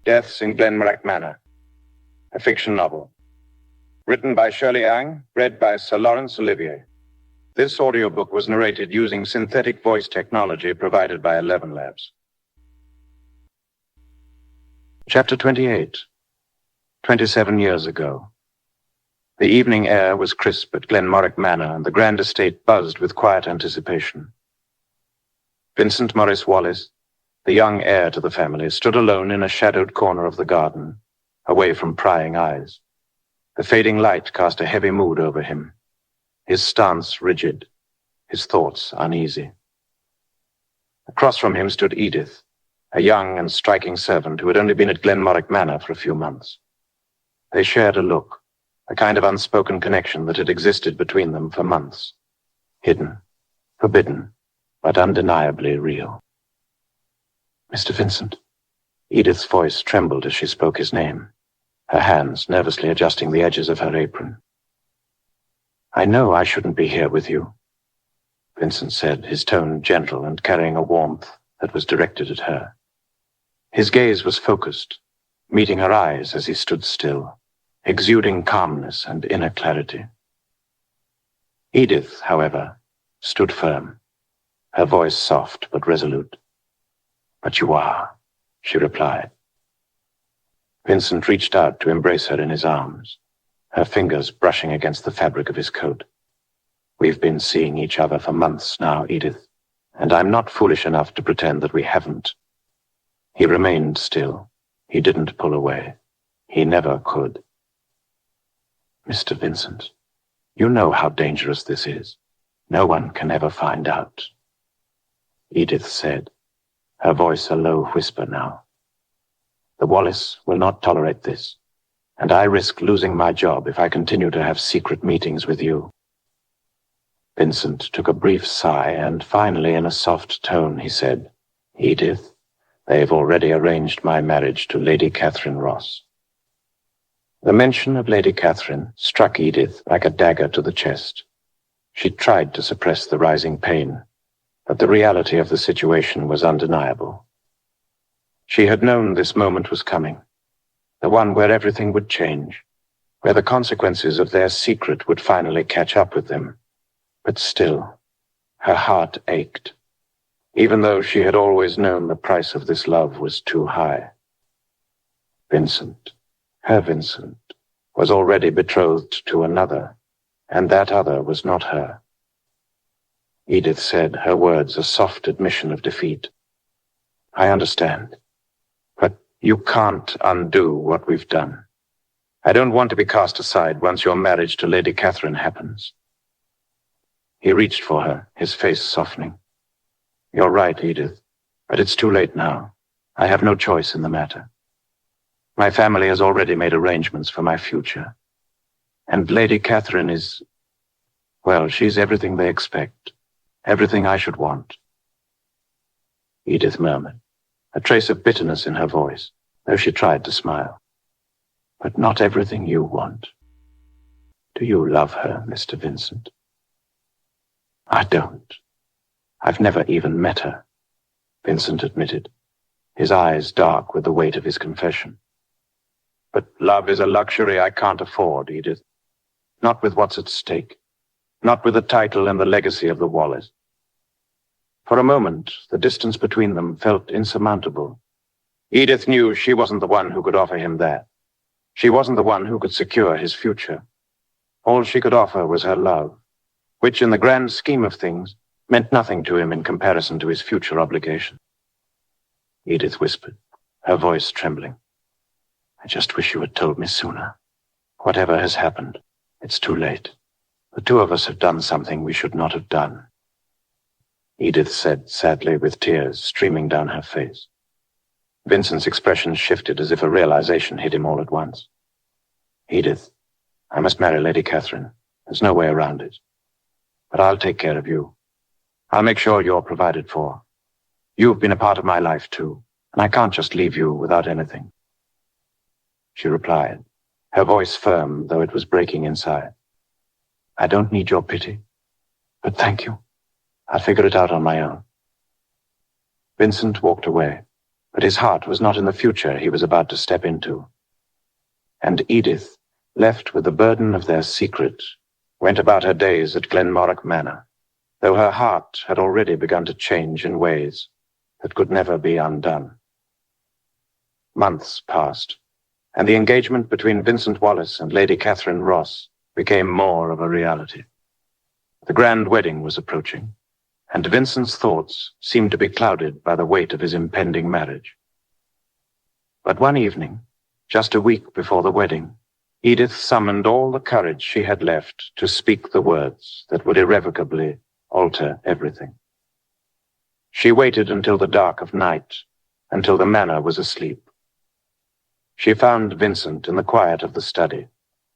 Deaths in Glenmorach Manor, a fiction novel. Written by Shirley, read by Sir Lawrence Olivier. This audiobook was narrated using synthetic voice technology provided by 11 Labs. Chapter 28. 27 years ago. The evening air was crisp at Glenmorach Manor, and the grand estate buzzed with quiet anticipation. Vincent Maurice Wallace, the young heir to the family, stood alone in a shadowed corner of the garden, away from prying eyes. The fading light cast a heavy mood over him, his stance rigid, his thoughts uneasy. Across from him stood Edith, a young and striking servant who had only been at Glenmorach Manor for a few months. They shared a look, a kind of unspoken connection that had existed between them for months. Hidden, forbidden, but undeniably real. Mr. Vincent. Edith's voice trembled as she spoke his name, her hands nervously adjusting the edges of her apron. I know I shouldn't be here with you, Vincent said, his tone gentle and carrying a warmth that was directed at her. His gaze was focused, meeting her eyes as he stood still, exuding calmness and inner clarity. Edith, however, stood firm, her voice soft but resolute. But you are, she replied. Vincent reached out to embrace her in his arms, her fingers brushing against the fabric of his coat. We've been seeing each other for months now, Edith, and I'm not foolish enough to pretend that we haven't. He remained still. He didn't pull away. He never could. Mr. Vincent, you know how dangerous this is. No one can ever find out, Edith said, her voice a low whisper now. The Wallace will not tolerate this, and I risk losing my job if I continue to have secret meetings with you. Vincent took a brief sigh, and finally, in a soft tone, he said, Edith, they've already arranged my marriage to Lady Catherine Ross. The mention of Lady Catherine struck Edith like a dagger to the chest. She tried to suppress the rising pain, but the reality of the situation was undeniable. She had known this moment was coming, the one where everything would change, where the consequences of their secret would finally catch up with them. But still, her heart ached, even though she had always known the price of this love was too high. Vincent, her Vincent, was already betrothed to another, and that other was not her. Edith said, her words a soft admission of defeat. I understand, but you can't undo what we've done. I don't want to be cast aside once your marriage to Lady Catherine happens. He reached for her, his face softening. You're right, Edith, but it's too late now. I have no choice in the matter. My family has already made arrangements for my future. And Lady Catherine is, well, she's everything they expect. Everything I should want. Edith murmured, a trace of bitterness in her voice, though she tried to smile. But not everything you want. Do you love her, Mr. Vincent? I don't. I've never even met her, Vincent admitted, his eyes dark with the weight of his confession. But love is a luxury I can't afford, Edith. Not with what's at stake. Not with the title and the legacy of the Wallace. For a moment, the distance between them felt insurmountable. Edith knew she wasn't the one who could offer him that. She wasn't the one who could secure his future. All she could offer was her love, which in the grand scheme of things meant nothing to him in comparison to his future obligation. Edith whispered, her voice trembling. I just wish you had told me sooner. Whatever has happened, it's too late. The two of us have done something we should not have done. Edith said sadly, with tears streaming down her face. Vincent's expression shifted as if a realization hit him all at once. Edith, I must marry Lady Catherine. There's no way around it. But I'll take care of you. I'll make sure you're provided for. You've been a part of my life too, and I can't just leave you without anything. She replied, her voice firm, though it was breaking inside. I don't need your pity, but thank you. I'll figure it out on my own. Vincent walked away, but his heart was not in the future he was about to step into. And Edith, left with the burden of their secret, went about her days at Glenmorach Manor, though her heart had already begun to change in ways that could never be undone. Months passed, and the engagement between Vincent Wallace and Lady Catherine Ross became more of a reality. The grand wedding was approaching, and Vincent's thoughts seemed to be clouded by the weight of his impending marriage. But one evening, just a week before the wedding, Edith summoned all the courage she had left to speak the words that would irrevocably alter everything. She waited until the dark of night, until the manor was asleep. She found Vincent in the quiet of the study,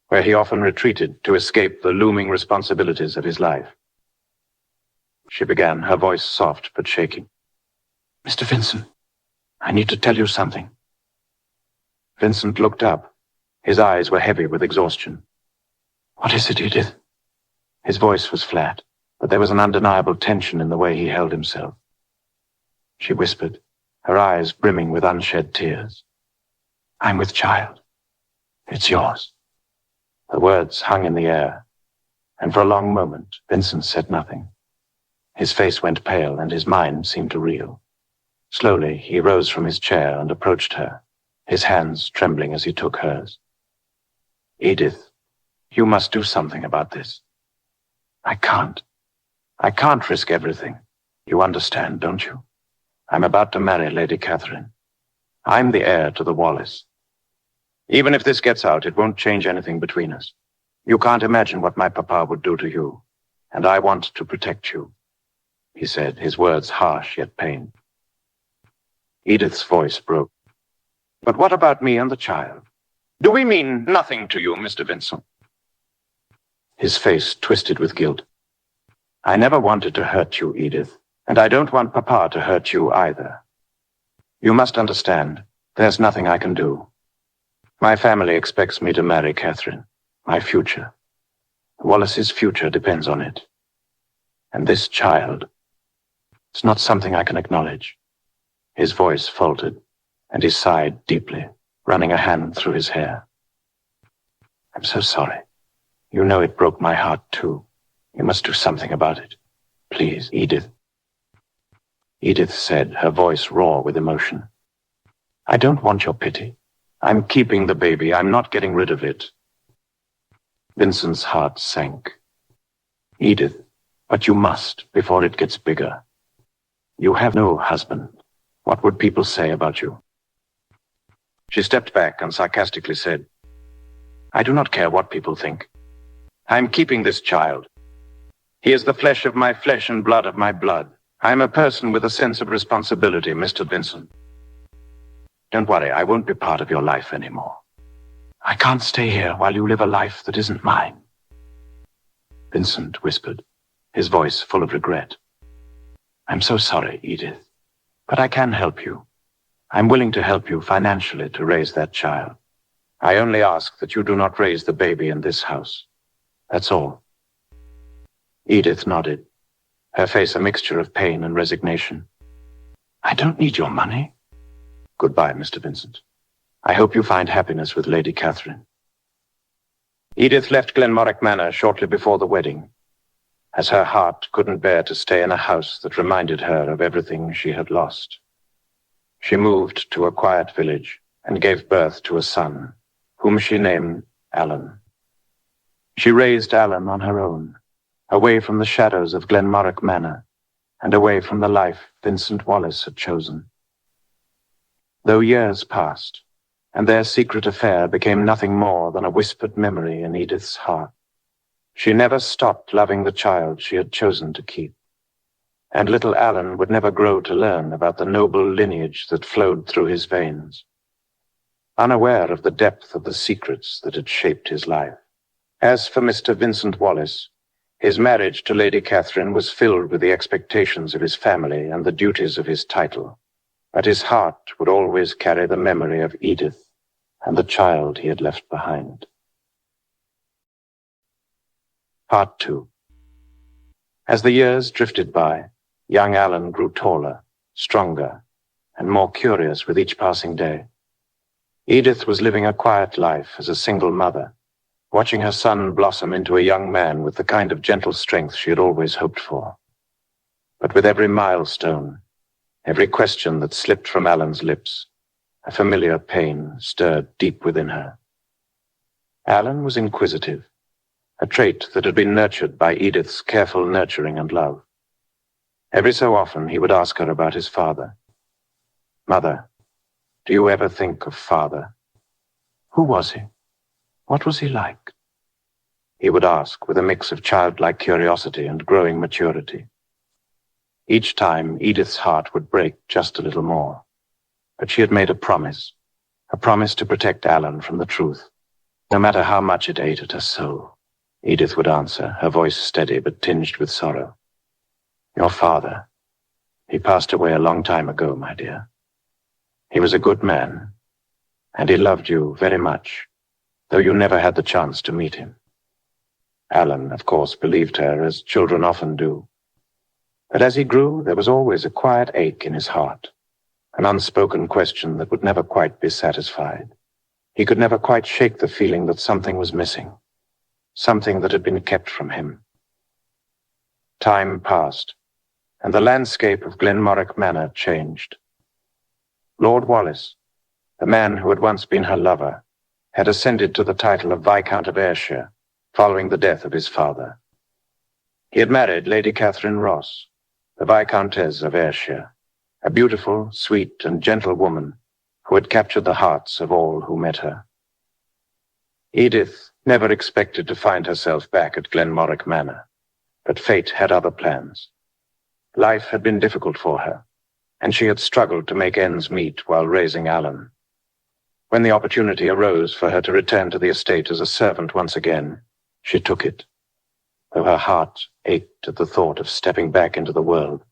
where he often retreated to escape the looming responsibilities of his life. She began, her voice soft but shaking. "Mr. Vincent, I need to tell you something." Vincent looked up. His eyes were heavy with exhaustion. "What is it, Edith?" His voice was flat, but there was an undeniable tension in the way he held himself. She whispered, her eyes brimming with unshed tears. "I'm with child. It's yours." The words hung in the air, and for a long moment Vincent said nothing. His face went pale and his mind seemed to reel. Slowly he rose from his chair and approached her, his hands trembling as he took hers. "Edith, you must do something about this." I can't risk everything. You understand, don't you? I'm about to marry Lady Catherine. I'm the heir to the Wallace. Even if this gets out, it won't change anything between us. You can't imagine what my papa would do to you, and I want to protect you," he said, his words harsh yet pained. Edith's voice broke. "But what about me and the child? Do we mean nothing to you, Mr. Vincent?" His face twisted with guilt. "I never wanted to hurt you, Edith, and I don't want Papa to hurt you either. You must understand, there's nothing I can do. My family expects me to marry Catherine, my future. Wallace's future depends on it. And this child, it's not something I can acknowledge." His voice faltered, and he sighed deeply, running a hand through his hair. "I'm so sorry. You know it broke my heart too. You must do something about it. Please, Edith." Edith said, her voice raw with emotion, "I don't want your pity. I'm keeping the baby. I'm not getting rid of it." Vincent's heart sank. "Edith, but you must, before it gets bigger. You have no husband. What would people say about you?" She stepped back and sarcastically said, "I do not care what people think. I'm keeping this child. He is the flesh of my flesh and blood of my blood. I'm a person with a sense of responsibility, Mr. Vincent. Don't worry, I won't be part of your life anymore. I can't stay here while you live a life that isn't mine." Vincent whispered, his voice full of regret. "I'm so sorry, Edith, but I can help you. I'm willing to help you financially to raise that child. I only ask that you do not raise the baby in this house. That's all." Edith nodded, her face a mixture of pain and resignation. "I don't need your money. Goodbye, Mr. Vincent. I hope you find happiness with Lady Catherine." Edith left Glenmorach Manor shortly before the wedding, as her heart couldn't bear to stay in a house that reminded her of everything she had lost. She moved to a quiet village and gave birth to a son, whom she named Alan. She raised Alan on her own, away from the shadows of Glenmorach Manor, and away from the life Vincent Wallace had chosen. Though years passed, and their secret affair became nothing more than a whispered memory in Edith's heart, she never stopped loving the child she had chosen to keep. And little Alan would never grow to learn about the noble lineage that flowed through his veins, unaware of the depth of the secrets that had shaped his life. As for Mr. Vincent Wallace, his marriage to Lady Catherine was filled with the expectations of his family and the duties of his title, but his heart would always carry the memory of Edith and the child he had left behind. Part 2. As the years drifted by, young Alan grew taller, stronger, and more curious with each passing day. Edith was living a quiet life as a single mother, watching her son blossom into a young man with the kind of gentle strength she had always hoped for. But with every milestone, every question that slipped from Alan's lips, a familiar pain stirred deep within her. Alan was inquisitive, a trait that had been nurtured by Edith's careful nurturing and love. Every so often he would ask her about his father. "Mother, do you ever think of father? Who was he? What was he like?" He would ask with a mix of childlike curiosity and growing maturity. Each time Edith's heart would break just a little more, but she had made a promise to protect Alan from the truth, no matter how much it ate at her soul. Edith would answer, her voice steady but tinged with sorrow. "Your father, he passed away a long time ago, my dear. He was a good man, and he loved you very much, though you never had the chance to meet him." Alan, of course, believed her, as children often do. But as he grew, there was always a quiet ache in his heart, an unspoken question that would never quite be satisfied. He could never quite shake the feeling that something was missing, something that had been kept from him. Time passed, and the landscape of Glenmorach Manor changed. Lord Wallace, the man who had once been her lover, had ascended to the title of Viscount of Ayrshire following the death of his father. He had married Lady Catherine Ross, the Viscountess of Ayrshire, a beautiful, sweet, and gentle woman who had captured the hearts of all who met her. Edith never expected to find herself back at Glenmorach Manor, but fate had other plans. Life had been difficult for her, and she had struggled to make ends meet while raising Alan. When the opportunity arose for her to return to the estate as a servant once again, she took it, though her heart ached at the thought of stepping back into the world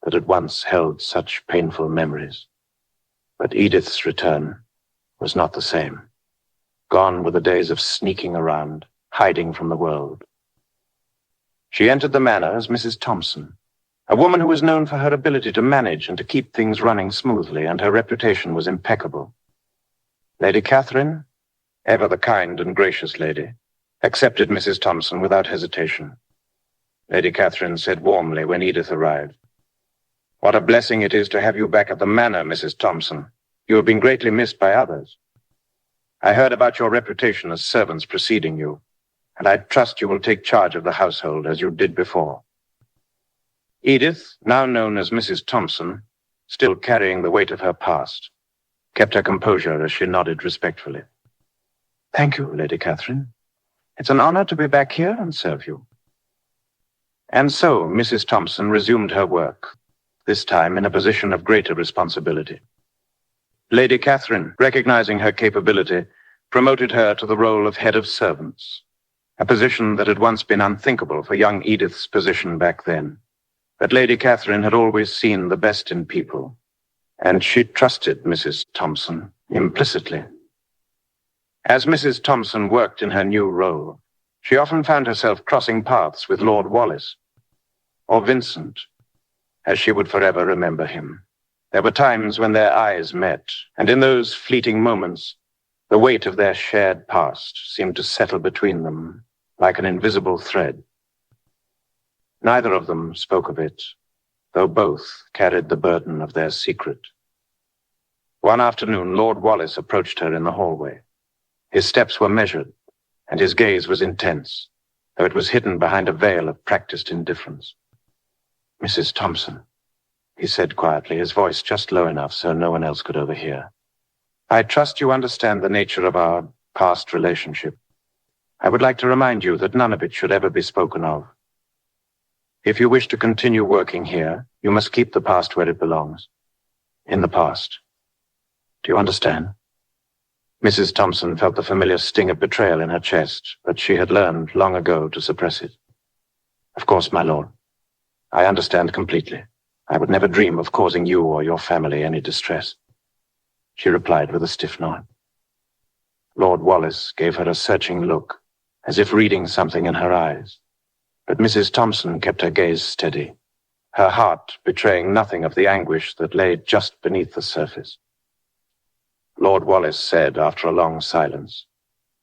that had once held such painful memories. But Edith's return was not the same. Gone were the days of sneaking around, hiding from the world. She entered the manor as Mrs. Thompson, a woman who was known for her ability to manage and to keep things running smoothly, and her reputation was impeccable. Lady Catherine, ever the kind and gracious lady, accepted Mrs. Thompson without hesitation. Lady Catherine said warmly when Edith arrived, "What a blessing it is to have you back at the manor, Mrs. Thompson. You have been greatly missed by others. I heard about your reputation as servants preceding you, and I trust you will take charge of the household as you did before." Edith, now known as Mrs. Thompson, still carrying the weight of her past, kept her composure as she nodded respectfully. "Thank you, Lady Catherine. It's an honor to be back here and serve you." And so Mrs. Thompson resumed her work, this time in a position of greater responsibility. Lady Catherine, recognizing her capability, promoted her to the role of head of servants, a position that had once been unthinkable for young Edith's position back then. But Lady Catherine had always seen the best in people, and she trusted Mrs. Thompson implicitly. As Mrs. Thompson worked in her new role, she often found herself crossing paths with Lord Wallace, or Vincent, as she would forever remember him. There were times when their eyes met, and in those fleeting moments, the weight of their shared past seemed to settle between them like an invisible thread. Neither of them spoke of it, though both carried the burden of their secret. One afternoon, Lord Wallace approached her in the hallway. His steps were measured, and his gaze was intense, though it was hidden behind a veil of practiced indifference. "Mrs. Thompson," he said quietly, his voice just low enough so no one else could overhear. "I trust you understand the nature of our past relationship. I would like to remind you that none of it should ever be spoken of. If you wish to continue working here, you must keep the past where it belongs. In the past. Do you understand?" Mrs. Thompson felt the familiar sting of betrayal in her chest, but she had learned long ago to suppress it. "Of course, my lord. I understand completely. I would never dream of causing you or your family any distress," she replied with a stiff nod. Lord Wallace gave her a searching look, as if reading something in her eyes, but Mrs. Thompson kept her gaze steady, her heart betraying nothing of the anguish that lay just beneath the surface. Lord Wallace said after a long silence,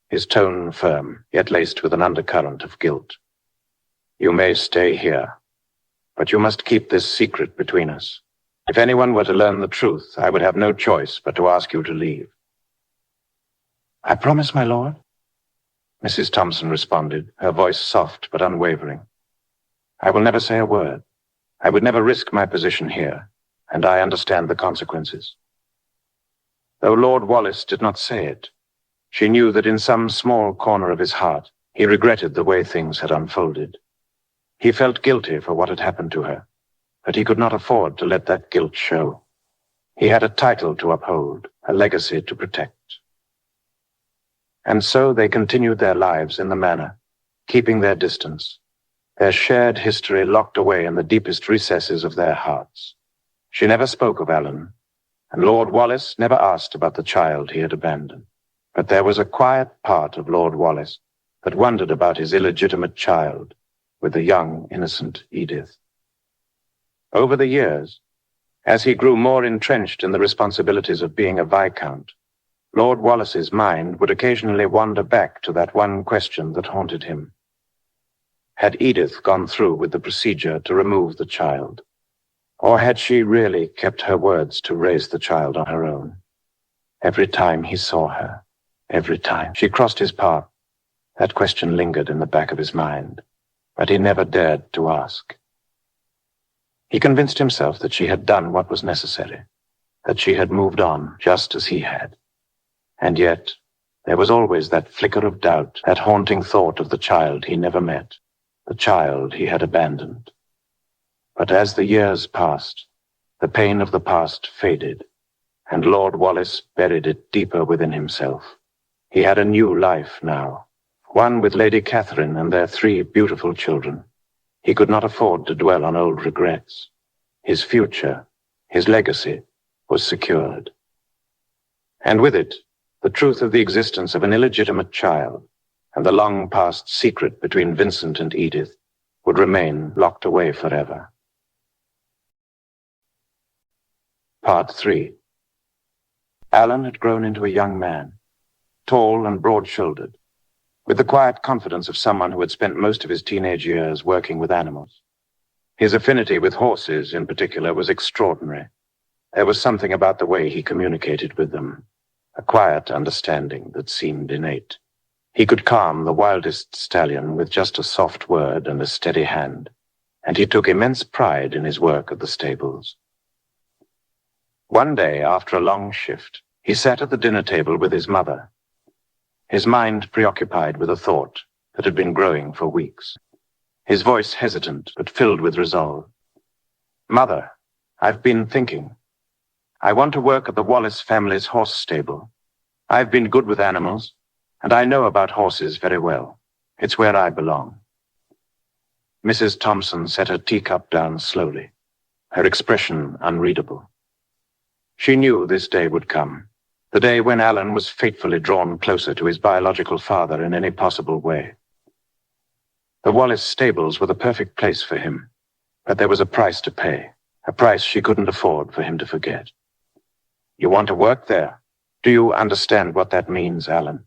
his tone firm, yet laced with an undercurrent of guilt, "You may stay here, but you must keep this secret between us. If anyone were to learn the truth, I would have no choice but to ask you to leave." "I promise, my lord," Mrs. Thompson responded, her voice soft but unwavering. "I will never say a word. I would never risk my position here, and I understand the consequences." Though Lord Wallace did not say it, she knew that in some small corner of his heart he regretted the way things had unfolded. He felt guilty for what had happened to her, but he could not afford to let that guilt show. He had a title to uphold, a legacy to protect. And so they continued their lives in the manor, keeping their distance, their shared history locked away in the deepest recesses of their hearts. She never spoke of Alan, and Lord Wallace never asked about the child he had abandoned. But there was a quiet part of Lord Wallace that wondered about his illegitimate child with the young, innocent Edith. Over the years, as he grew more entrenched in the responsibilities of being a viscount, Lord Wallace's mind would occasionally wander back to that one question that haunted him. Had Edith gone through with the procedure to remove the child? Or had she really kept her words to raise the child on her own? Every time he saw her, every time she crossed his path, that question lingered in the back of his mind, but he never dared to ask. He convinced himself that she had done what was necessary, that she had moved on just as he had. And yet, there was always that flicker of doubt, that haunting thought of the child he never met, the child he had abandoned. But as the years passed, the pain of the past faded, and Lord Wallace buried it deeper within himself. He had a new life now, one with Lady Catherine and their 3 beautiful children. He could not afford to dwell on old regrets. His future, his legacy, was secured. And with it, the truth of the existence of an illegitimate child and the long-past secret between Vincent and Edith would remain locked away forever. Part 3. Alan had grown into a young man, tall and broad-shouldered, with the quiet confidence of someone who had spent most of his teenage years working with animals. His affinity with horses, in particular, was extraordinary. There was something about the way he communicated with them, a quiet understanding that seemed innate. He could calm the wildest stallion with just a soft word and a steady hand, and he took immense pride in his work at the stables. One day, after a long shift, he sat at the dinner table with his mother, his mind preoccupied with a thought that had been growing for weeks, his voice hesitant but filled with resolve. "Mother, I've been thinking. I want to work at the Wallace family's horse stable. I've been good with animals, and I know about horses very well. It's where I belong." Mrs. Thompson set her teacup down slowly, her expression unreadable. She knew this day would come, the day when Alan was fatefully drawn closer to his biological father in any possible way. The Wallace stables were the perfect place for him, but there was a price to pay, a price she couldn't afford for him to forget. "You want to work there? Do you understand what that means, Alan?"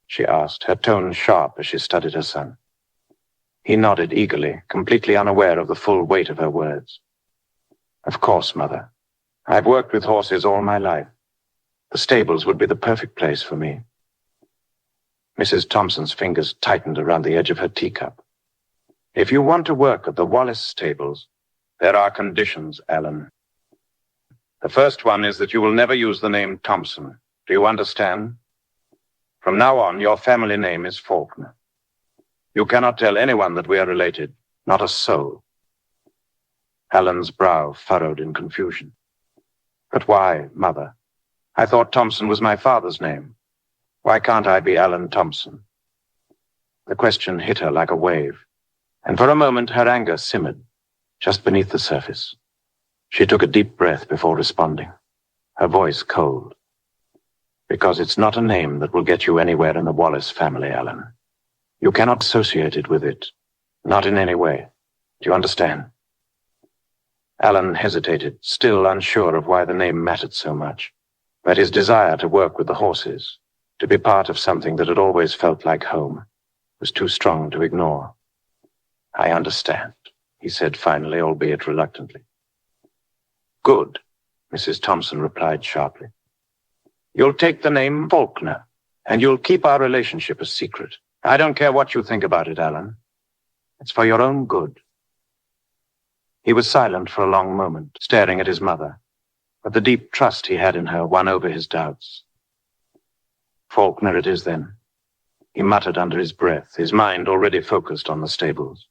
she asked, her tone sharp as she studied her son. He nodded eagerly, completely unaware of the full weight of her words. "Of course, Mother. I've worked with horses all my life. The stables would be the perfect place for me." Mrs. Thompson's fingers tightened around the edge of her teacup. "If you want to work at the Wallace stables, there are conditions, Alan. The first one is that you will never use the name Thompson. Do you understand? From now on, your family name is Faulkner. You cannot tell anyone that we are related, not a soul." Alan's brow furrowed in confusion. "But why, Mother? I thought Thompson was my father's name. Why can't I be Alan Thompson?" The question hit her like a wave, and for a moment her anger simmered, just beneath the surface. She took a deep breath before responding, her voice cold. "Because it's not a name that will get you anywhere in the Wallace family, Alan. You cannot associate it with it, not in any way. Do you understand?" Alan hesitated, still unsure of why the name mattered so much, but his desire to work with the horses, to be part of something that had always felt like home, was too strong to ignore. "I understand," he said finally, albeit reluctantly. "Good," Mrs. Thompson replied sharply. "You'll take the name Faulkner, and you'll keep our relationship a secret. I don't care what you think about it, Alan. It's for your own good." He was silent for a long moment, staring at his mother, but the deep trust he had in her won over his doubts. "Faulkner it is, then," he muttered under his breath, his mind already focused on the stables.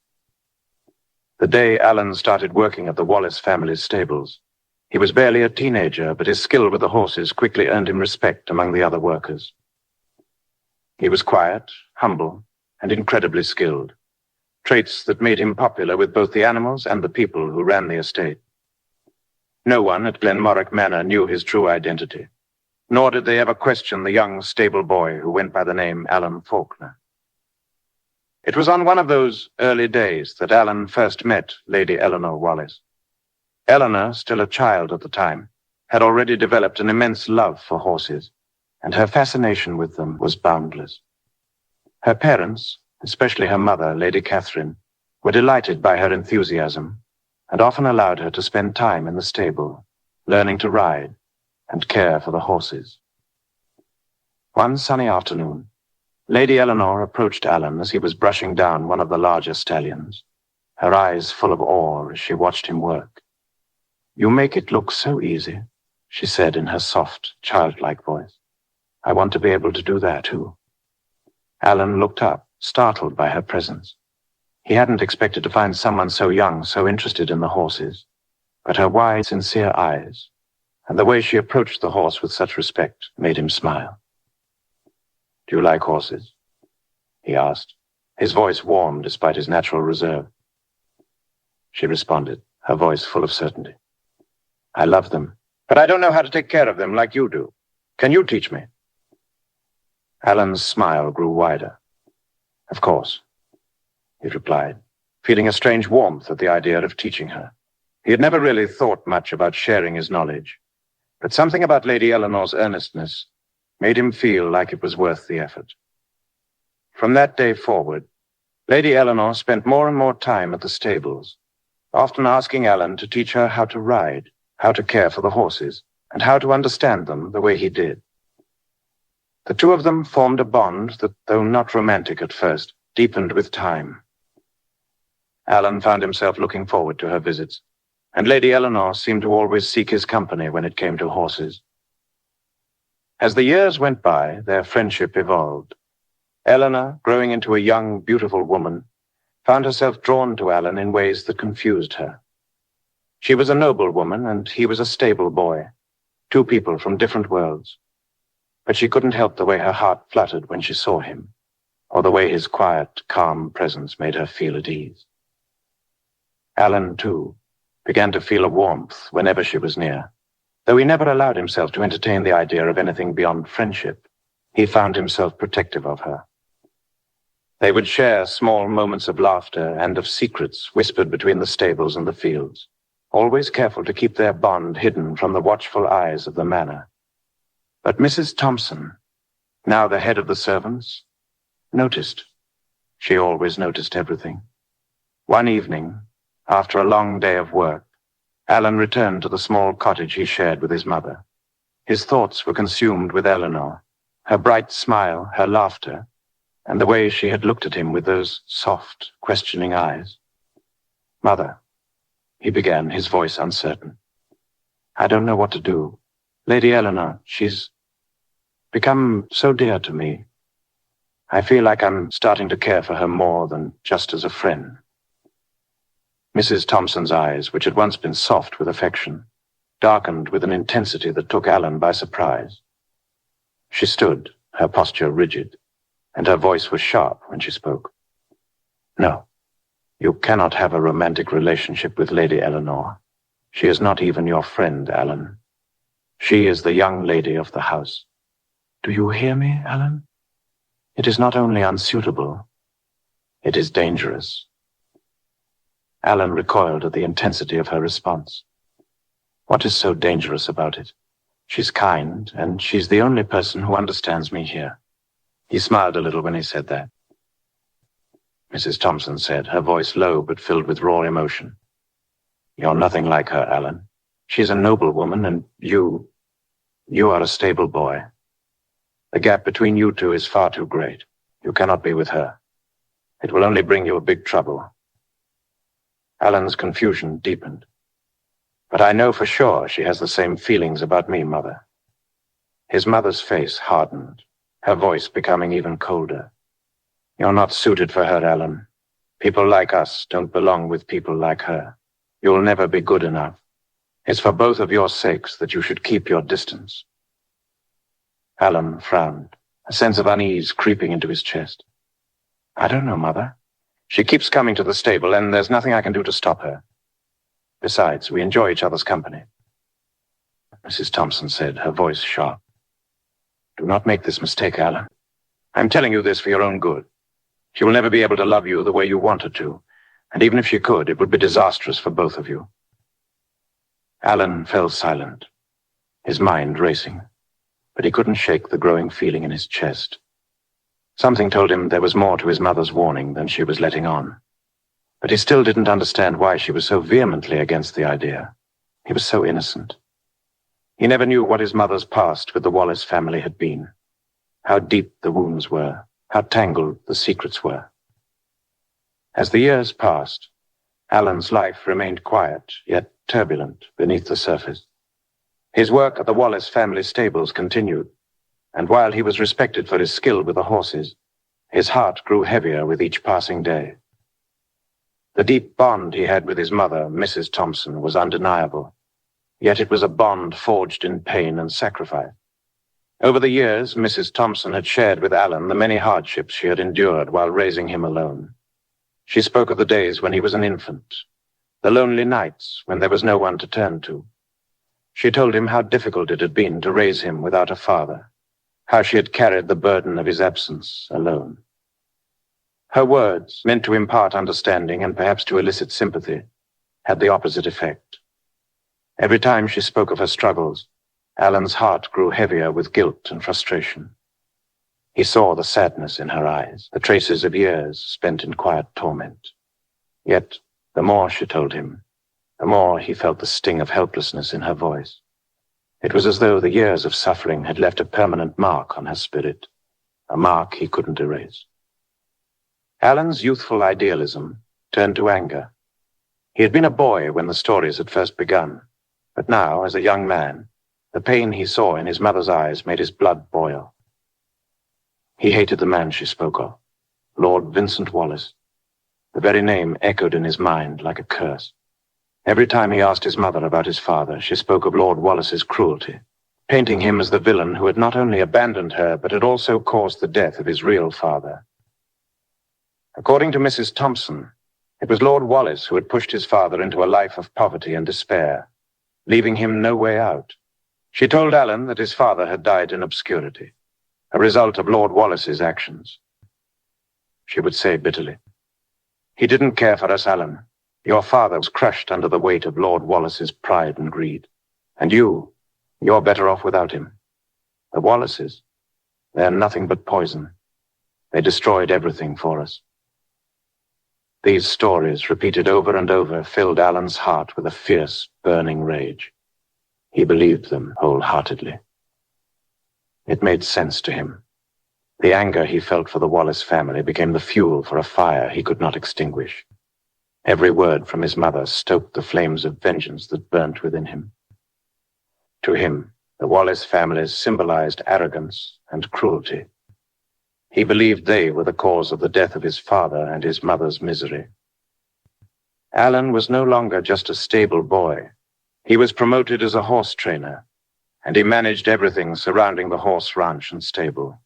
The day Alan started working at the Wallace family's stables, he was barely a teenager, but his skill with the horses quickly earned him respect among the other workers. He was quiet, humble, and incredibly skilled, traits that made him popular with both the animals and the people who ran the estate. No one at Glenmorach Manor knew his true identity, nor did they ever question the young, stable boy who went by the name Alan Faulkner. It was on one of those early days that Alan first met Lady Eleanor Wallace. Eleanor, still a child at the time, had already developed an immense love for horses, and her fascination with them was boundless. Her parents, especially her mother, Lady Catherine, were delighted by her enthusiasm and often allowed her to spend time in the stable, learning to ride and care for the horses. One sunny afternoon, Lady Eleanor approached Alan as he was brushing down one of the larger stallions, her eyes full of awe as she watched him work. "You make it look so easy," she said in her soft, childlike voice. "I want to be able to do that, too." Alan looked up, startled by her presence. He hadn't expected to find someone so young, so interested in the horses, but her wide, sincere eyes, and the way she approached the horse with such respect, made him smile. "Do you like horses?" he asked, his voice warm despite his natural reserve. She responded, her voice full of certainty. "I love them, but I don't know how to take care of them like you do. Can you teach me?" Alan's smile grew wider. "Of course," he replied, feeling a strange warmth at the idea of teaching her. He had never really thought much about sharing his knowledge, but something about Lady Eleanor's earnestness made him feel like it was worth the effort. From that day forward, Lady Eleanor spent more and more time at the stables, often asking Alan to teach her how to ride, how to care for the horses, and how to understand them the way he did. The two of them formed a bond that, though not romantic at first, deepened with time. Alan found himself looking forward to her visits, and Lady Eleanor seemed to always seek his company when it came to horses. As the years went by, their friendship evolved. Eleanor, growing into a young, beautiful woman, found herself drawn to Alan in ways that confused her. She was a noble woman, and he was a stable boy, two people from different worlds. But she couldn't help the way her heart fluttered when she saw him, or the way his quiet, calm presence made her feel at ease. Alan, too, began to feel a warmth whenever she was near. Though he never allowed himself to entertain the idea of anything beyond friendship, he found himself protective of her. They would share small moments of laughter and of secrets whispered between the stables and the fields, always careful to keep their bond hidden from the watchful eyes of the manor. But Mrs. Thompson, now the head of the servants, noticed. She always noticed everything. One evening, after a long day of work, Alan returned to the small cottage he shared with his mother. His thoughts were consumed with Eleanor, her bright smile, her laughter, and the way she had looked at him with those soft, questioning eyes. "Mother," he began, his voice uncertain, "I don't know what to do. Lady Eleanor, she's become so dear to me. I feel like I'm starting to care for her more than just as a friend." Mrs. Thompson's eyes, which had once been soft with affection, darkened with an intensity that took Alan by surprise. She stood, her posture rigid, and her voice was sharp when she spoke. "No, you cannot have a romantic relationship with Lady Eleanor. She is not even your friend, Alan. She is the young lady of the house. Do you hear me, Alan? It is not only unsuitable, it is dangerous." Alan recoiled at the intensity of her response. What is so dangerous about it? She's kind, and she's the only person who understands me here. He smiled a little when he said that. Mrs. Thompson said, her voice low but filled with raw emotion. You're nothing like her, Alan. She's a noble woman, and you are a stable boy. The gap between you two is far too great. You cannot be with her. It will only bring you a big trouble. Alan's confusion deepened. But I know for sure she has the same feelings about me, Mother. His mother's face hardened, her voice becoming even colder. You're not suited for her, Alan. People like us don't belong with people like her. You'll never be good enough. It's for both of your sakes that you should keep your distance. Alan frowned, a sense of unease creeping into his chest. I don't know, Mother. She keeps coming to the stable, and there's nothing I can do to stop her. Besides, we enjoy each other's company. Mrs. Thompson said, her voice sharp. Do not make this mistake, Alan. I'm telling you this for your own good. She will never be able to love you the way you want her to, and even if she could, it would be disastrous for both of you. Alan fell silent, his mind racing, but he couldn't shake the growing feeling in his chest. Something told him there was more to his mother's warning than she was letting on. But he still didn't understand why she was so vehemently against the idea. He was so innocent. He never knew what his mother's past with the Wallace family had been, how deep the wounds were, how tangled the secrets were. As the years passed, Alan's life remained quiet, yet turbulent beneath the surface. His work at the Wallace family stables continued, and while he was respected for his skill with the horses, his heart grew heavier with each passing day. The deep bond he had with his mother, Mrs. Thompson, was undeniable, yet it was a bond forged in pain and sacrifice. Over the years, Mrs. Thompson had shared with Alan the many hardships she had endured while raising him alone. She spoke of the days when he was an infant, the lonely nights when there was no one to turn to. She told him how difficult it had been to raise him without a father, how she had carried the burden of his absence alone. Her words, meant to impart understanding and perhaps to elicit sympathy, had the opposite effect. Every time she spoke of her struggles, Alan's heart grew heavier with guilt and frustration. He saw the sadness in her eyes, the traces of years spent in quiet torment. Yet, the more she told him, the more he felt the sting of helplessness in her voice. It was as though the years of suffering had left a permanent mark on her spirit, a mark he couldn't erase. Alan's youthful idealism turned to anger. He had been a boy when the stories had first begun, but now, as a young man, the pain he saw in his mother's eyes made his blood boil. He hated the man she spoke of, Lord Vincent Wallace. The very name echoed in his mind like a curse. Every time he asked his mother about his father, she spoke of Lord Wallace's cruelty, painting him as the villain who had not only abandoned her, but had also caused the death of his real father. According to Mrs. Thompson, it was Lord Wallace who had pushed his father into a life of poverty and despair, leaving him no way out. She told Alan that his father had died in obscurity, a result of Lord Wallace's actions. She would say bitterly, "He didn't care for us, Alan. Your father was crushed under the weight of Lord Wallace's pride and greed. And you're better off without him. The Wallaces, they're nothing but poison. They destroyed everything for us." These stories, repeated over and over, filled Alan's heart with a fierce, burning rage. He believed them wholeheartedly. It made sense to him. The anger he felt for the Wallace family became the fuel for a fire he could not extinguish. Every word from his mother stoked the flames of vengeance that burnt within him. To him, the Wallace families symbolized arrogance and cruelty. He believed they were the cause of the death of his father and his mother's misery. Alan was no longer just a stable boy. He was promoted as a horse trainer, and he managed everything surrounding the horse ranch and stable.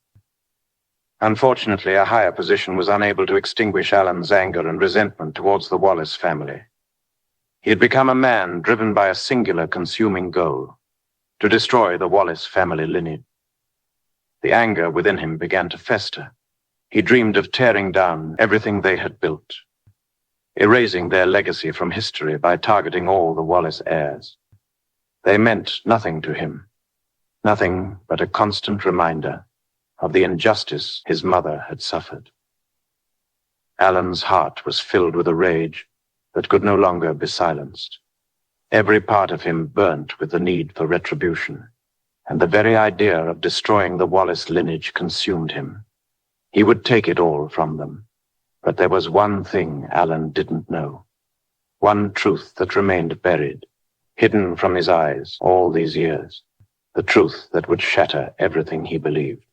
Unfortunately, a higher position was unable to extinguish Alan's anger and resentment towards the Wallace family. He had become a man driven by a singular consuming goal, to destroy the Wallace family lineage. The anger within him began to fester. He dreamed of tearing down everything they had built. erasing their legacy from history by targeting all the Wallace heirs. They meant nothing to him, nothing but a constant reminder of the injustice his mother had suffered. Alan's heart was filled with a rage that could no longer be silenced. Every part of him burnt with the need for retribution, and the very idea of destroying the Wallace lineage consumed him. He would take it all from them. But there was one thing Alan didn't know, one truth that remained buried, hidden from his eyes all these years, the truth that would shatter everything he believed.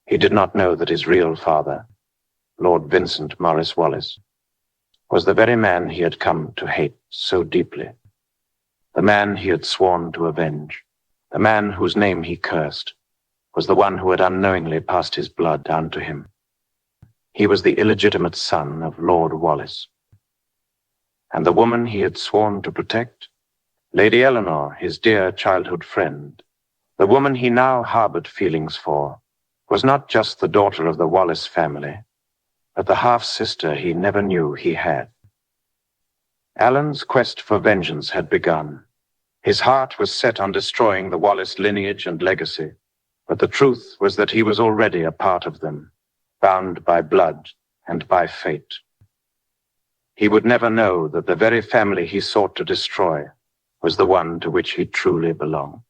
He did not know that his real father, Lord Vincent Morris Wallace, was the very man he had come to hate so deeply, the man he had sworn to avenge, the man whose name he cursed, was the one who had unknowingly passed his blood down to him. He was the illegitimate son of Lord Wallace. And the woman he had sworn to protect, Lady Eleanor, his dear childhood friend, the woman he now harbored feelings for, was not just the daughter of the Wallace family, but the half-sister he never knew he had. Alan's quest for vengeance had begun. His heart was set on destroying the Wallace lineage and legacy, but the truth was that he was already a part of them, bound by blood and by fate. He would never know that the very family he sought to destroy was the one to which he truly belonged.